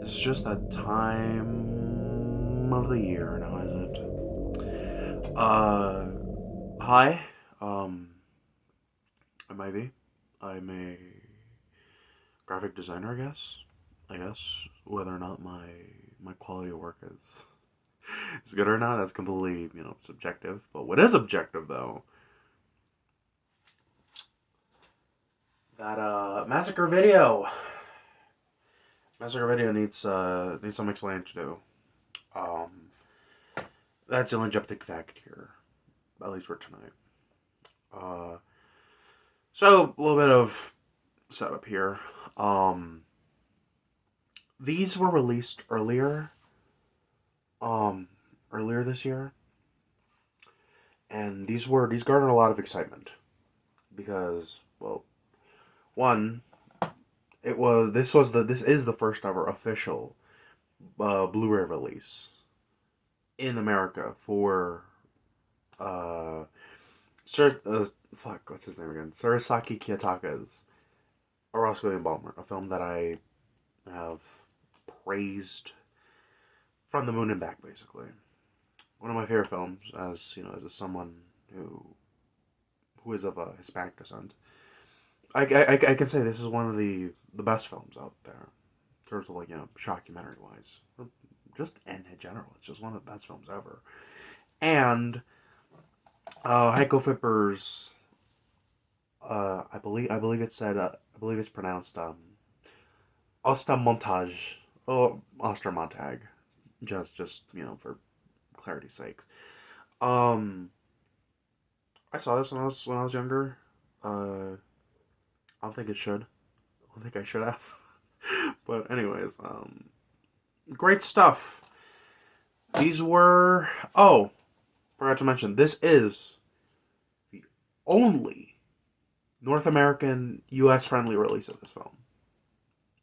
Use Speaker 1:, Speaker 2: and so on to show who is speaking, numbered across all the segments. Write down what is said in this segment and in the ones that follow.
Speaker 1: It's just that time of the year now, is it? Hi. Um, I'm Ivy. I'm a graphic designer, I guess. I guess whether or not my quality of work is good or not, that's completely subjective. But what is objective though, that Massacre video needs some explaining to do. Um, that's the only objective fact here, at least for tonight. Uh, so a little bit of setup here. Um, these were released um, earlier this year, and these garnered a lot of excitement because, well, one, this is the first ever official Blu-ray release in America for uh, Sir, fuck, what's his name again? Surasaki Kiyotaka's Orozco the Embalmer, a film that I have praised from the moon and back, basically. One of my favorite films, as as someone who is of a Hispanic descent. I can say this is one of the best films out there, in terms of shockumentary wise, or just in general. It's just one of the best films ever. And Heiko Fipper's, I believe it said, I believe it's pronounced Ostermontag, oh Ostermontag, just for clarity's sake. Um, I saw this when I was younger. I don't think it should. I don't think I should have. But anyways, great stuff. These were, oh, forgot to mention, this is the only North American US friendly release of this film.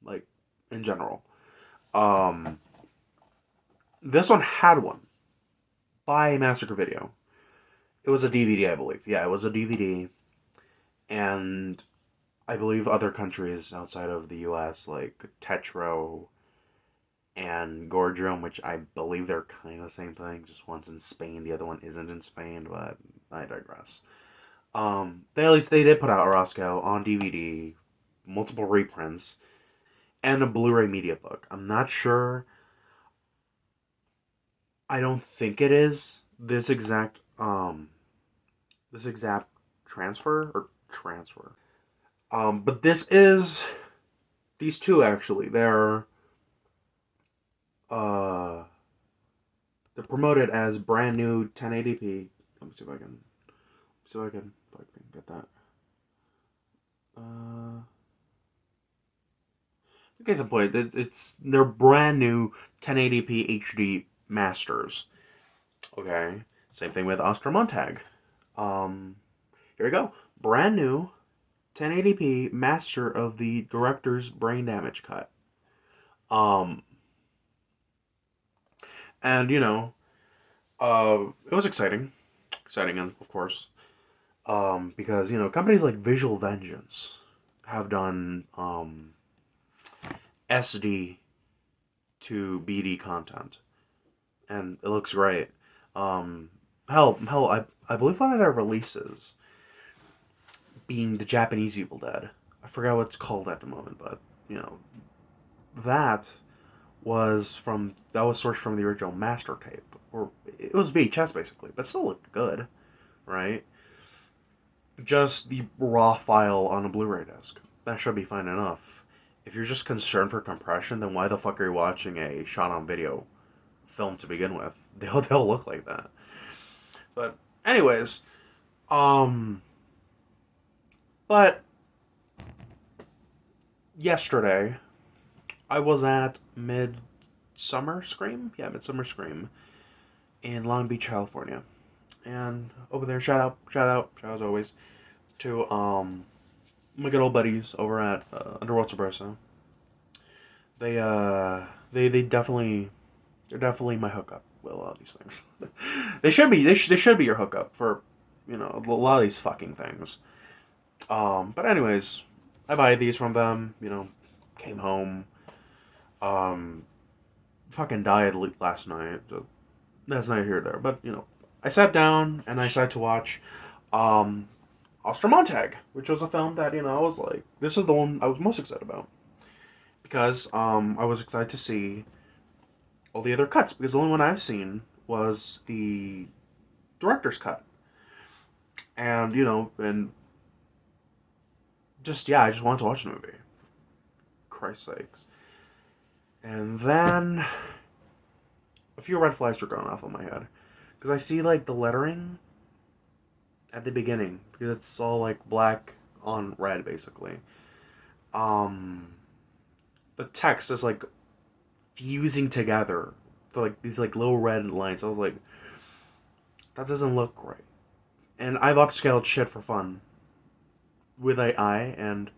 Speaker 1: Like, in general. Um this one had one by Massacre Video. It was a DVD, I believe. Yeah, it was a DVD. And I believe other countries outside of the US, like Tetro and Gordrum, which I believe they're kind of the same thing. Just one's in Spain, the other one isn't in Spain, but I digress. They at least they did put out Orozco on DVD, multiple reprints, and a Blu-ray media book. I'm not sure. I don't think it is this exact transfer. But this is these two actually. Uh they're promoted as brand new 1080p. Let me see if I can get that. In case of point, it's they're brand new 1080p HD masters. Okay, same thing with Ostermontag. Um, Here we go, brand new 1080p master of the director's brain damage cut. Um, and it was exciting, and of course, because companies like Visual Vengeance have done SD to BD content, and it looks great. Um, I believe one of their releases being the Japanese Evil Dead. I forgot what it's called at the moment, but you know that that was sourced from the original master tape, or it was VHS basically, but still looked good, right? Just the raw file on a Blu-ray disc. That should be fine enough. If you're just concerned for compression, then why the fuck are you watching a shot on video film to begin with? They'll look like that. But anyways, um, but yesterday I was at Midsummer Scream, yeah, Midsummer Scream in Long Beach, California, and over there, shout out as always to my good old buddies over at Underworld Subursa. They definitely they're definitely my hookup with a lot of these things. They should be your hookup for a lot of these fucking things. But anyways, I buy these from them. Came home. fucking died last night. So that's neither here nor there. But, you know, I sat down and I decided to watch um, Ostermontag, which was a film that, you know, I was like, this is the one I was most excited about. Because I was excited to see all the other cuts. Because the only one I've seen was the director's cut. And, you know, and just, yeah, I just wanted to watch the movie. Christ's sakes. And then a few red flags were going off on my head. Because I see, like, the lettering at the beginning. Because it's all, like, black on red, basically. Um, the text is, like, fusing together for, like, these, like, little red lines. I was like, that doesn't look right. And I've upscaled shit for fun with AI, and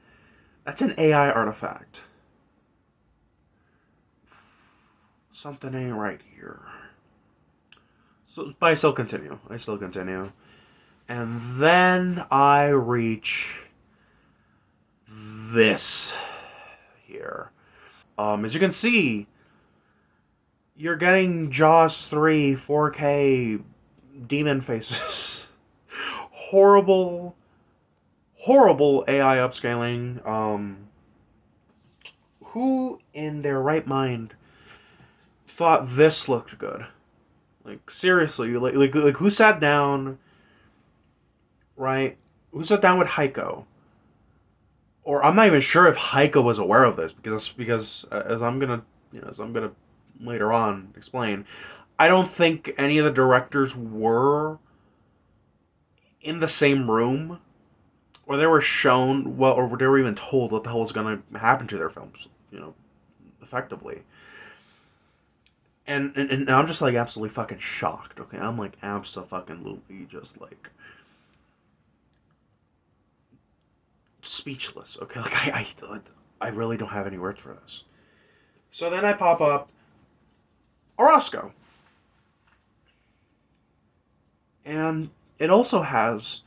Speaker 1: that's an AI artifact. Something ain't right here. So, but I still continue. And then I reach this here. As you can see, you're getting Jaws 3 4K demon faces. Horrible, horrible AI upscaling. Who in their right mind thought this looked good? Like, seriously, like who sat down, right? Who sat down with Heiko? Or I'm not even sure if Heiko was aware of this because as I'm gonna later on explain, I don't think any of the directors were in the same room, or they were shown or they were even told what the hell was gonna happen to their films, you know, effectively. And I'm just like absolutely fucking shocked. Okay, I'm like absolutely just like speechless. Okay, like I really don't have any words for this. So then I pop up Orozco, and it also has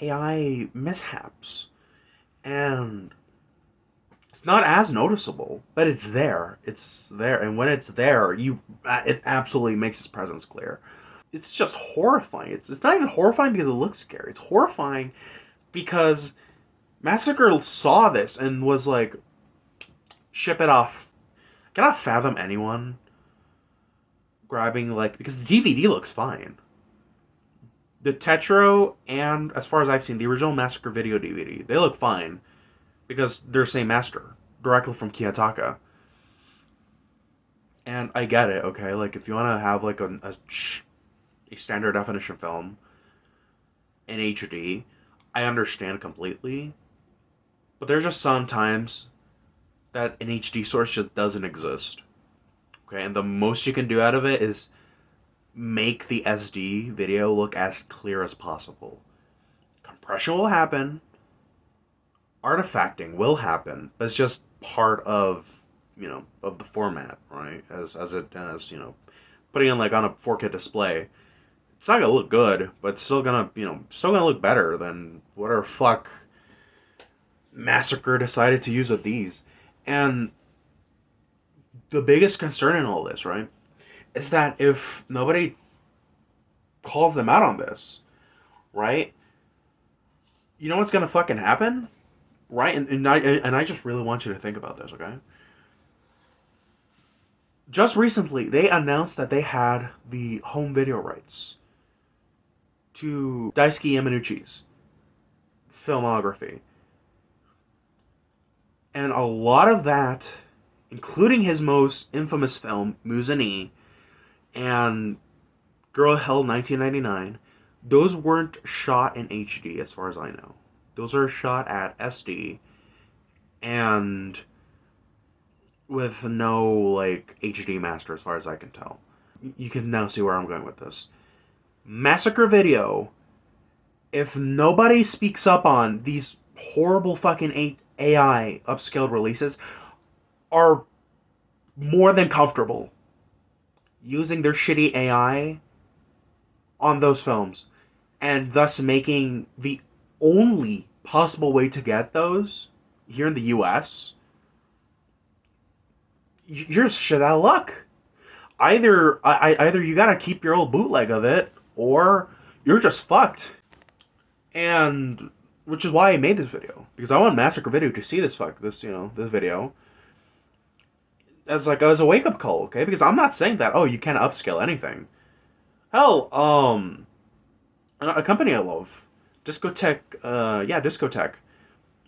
Speaker 1: AI mishaps, and it's not as noticeable, but it's there. It's there, and when it's there, it absolutely makes its presence clear. It's just horrifying. It's not even horrifying because it looks scary. It's horrifying because Massacre saw this and was like, ship it off. I cannot fathom anyone grabbing, like, because the DVD looks fine. The Tetro and, as far as I've seen, the original Massacre video DVD, they look fine because they're the same master, directly from Kiyotaka. And I get it, okay? Like, if you want to have, like, a standard definition film in HD, I understand completely. But there's just sometimes that an HD source just doesn't exist. Okay, and the most you can do out of it is make the SD video look as clear as possible. Compression will happen, artifacting will happen, but it's just part of, you know, of the format, right? As it as, you know, putting it like on a 4K display, it's not gonna look good, but it's still gonna, you know, still gonna look better than whatever fuck Massacre decided to use with these. And the biggest concern in all this, right, is that if nobody calls them out on this, right, you know what's gonna fucking happen, right? And I just really want you to think about this, okay? Just recently, they announced that they had the home video rights to Daisuke Yamanuchi's filmography, and a lot of that, including his most infamous film Muzani and Girl Hell 1999, those weren't shot in HD as far as I know. Those are shot at SD and with no like HD master as far as I can tell. You can now see where I'm going with this. Massacre Video, if nobody speaks up on these horrible fucking AI upscaled releases, are more than comfortable using their shitty AI on those films, and thus making the only possible way to get those here in the US, you're shit out of luck. Either you gotta keep your old bootleg of it, or you're just fucked. And which is why I made this video, because I want Massacre Video to see this video as a wake up call, okay? Because I'm not saying that you can't upscale anything. Hell, a company I love, Discotech,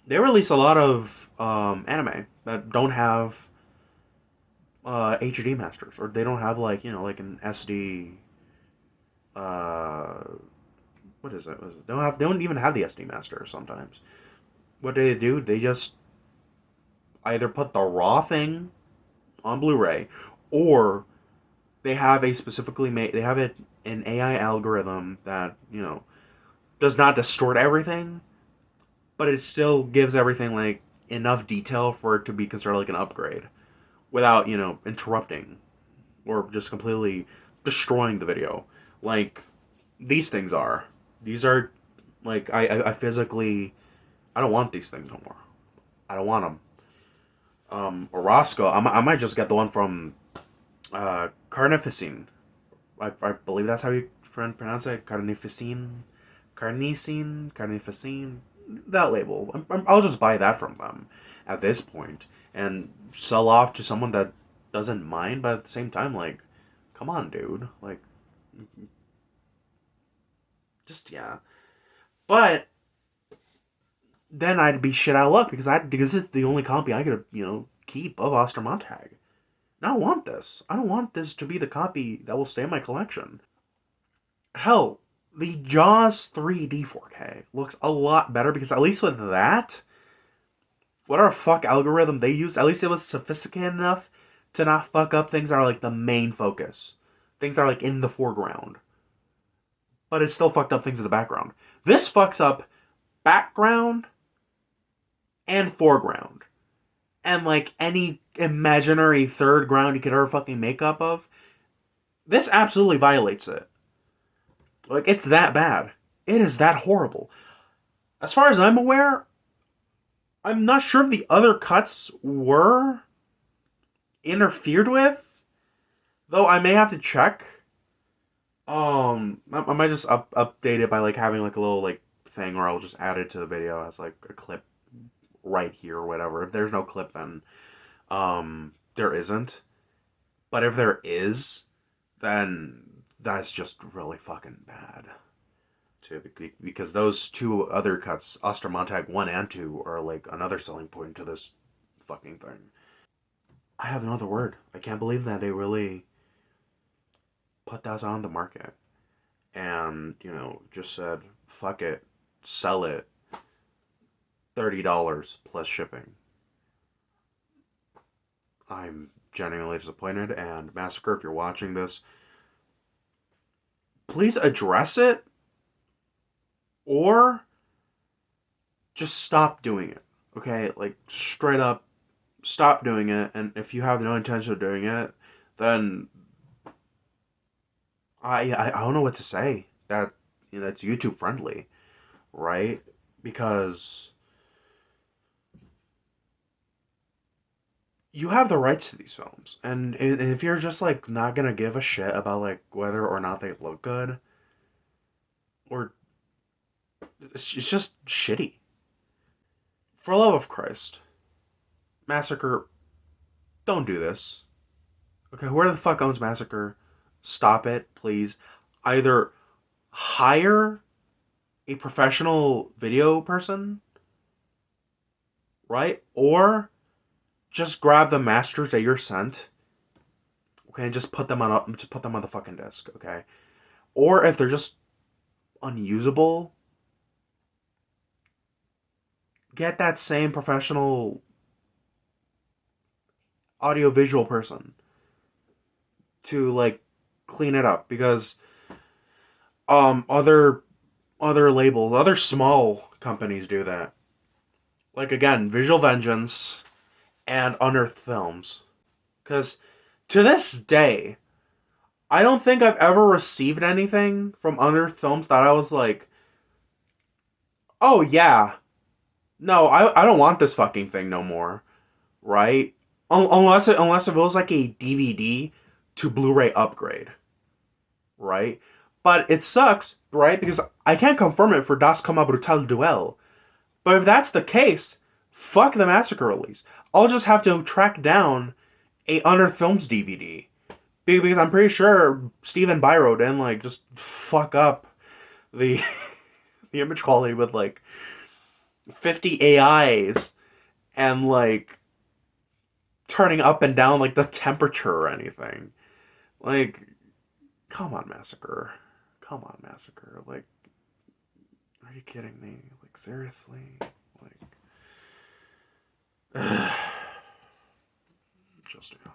Speaker 1: they release a lot of anime that don't have HD masters, or they don't have like an SD. Uh, what is it? They don't even have the SD master sometimes. What do? They just either put the raw thing on Blu-ray, or they have a specifically made. They have an AI algorithm that does not distort everything, but it still gives everything like enough detail for it to be considered like an upgrade, without interrupting or just completely destroying the video. Like these things are. These are like I physically I don't want these things no more. I don't want them. Orozco, I might just get the one from Carnificine. I believe that's how you pronounce it. Carnificine. That label. I'll just buy that from them at this point and sell off to someone that doesn't mind, but at the same time, like, come on, dude. Like, just, yeah. But then I'd be shit out of luck because it's the only copy I could, keep of Ostermontag. I don't want this. I don't want this to be the copy that will stay in my collection. Hell, the Jaws 3D 4K looks a lot better because at least with that, whatever fuck algorithm they used, at least it was sophisticated enough to not fuck up things that are like the main focus. Things that are like in the foreground. But it still fucked up things in the background. This fucks up background and foreground. And like any imaginary third ground you could ever fucking make up of. This absolutely violates it. Like, it's that bad. It is that horrible. As far as I'm aware, I'm not sure if the other cuts were interfered with. Though I may have to check. I might just update it by like having like a little like thing, or I'll just add it to the video as like a clip right here or whatever. If there's no clip, then there isn't. But if there is, then that's just really fucking bad. Too, because those two other cuts, Ostermontag 1 and 2, are like another selling point to this fucking thing. I have another word. I can't believe that they really put that on the market. And, just said, fuck it, sell it, $30 plus shipping. I'm genuinely disappointed, and Massacre, if you're watching this, please address it, or just stop doing it. Okay? Like, straight up, stop doing it, and if you have no intention of doing it, then I don't know what to say. That's YouTube friendly, right? Because you have the rights to these films, and if you're just like not gonna give a shit about like whether or not they look good, or it's just shitty. For the love of Christ, Massacre, don't do this. Okay, whoever the fuck owns Massacre, stop it, please. Either hire a professional video person, right? Or just grab the masters that you're sent, okay, and just put them on the fucking disc, okay? Or if they're just unusable, get that same professional audiovisual person to like clean it up, because other labels, other small companies do that. Like, again, Visual Vengeance and Unearthed Films. Because to this day, I don't think I've ever received anything from Unearthed Films that I was like, oh yeah, no, I don't want this fucking thing no more, right? Unless it was like a DVD to Blu-ray upgrade, right? But it sucks, right? Because I can't confirm it for Das Komma Brutal Duell. But if that's the case, fuck the Massacre release. I'll just have to track down a Unearthed Films DVD. Because I'm pretty sure Steven Byro didn't, like, just fuck up the the image quality with, like, 50 AIs and, like, turning up and down, like, the temperature or anything. Like, come on, Massacre. Come on, Massacre. Like, are you kidding me? Like, seriously? Like, just, yeah.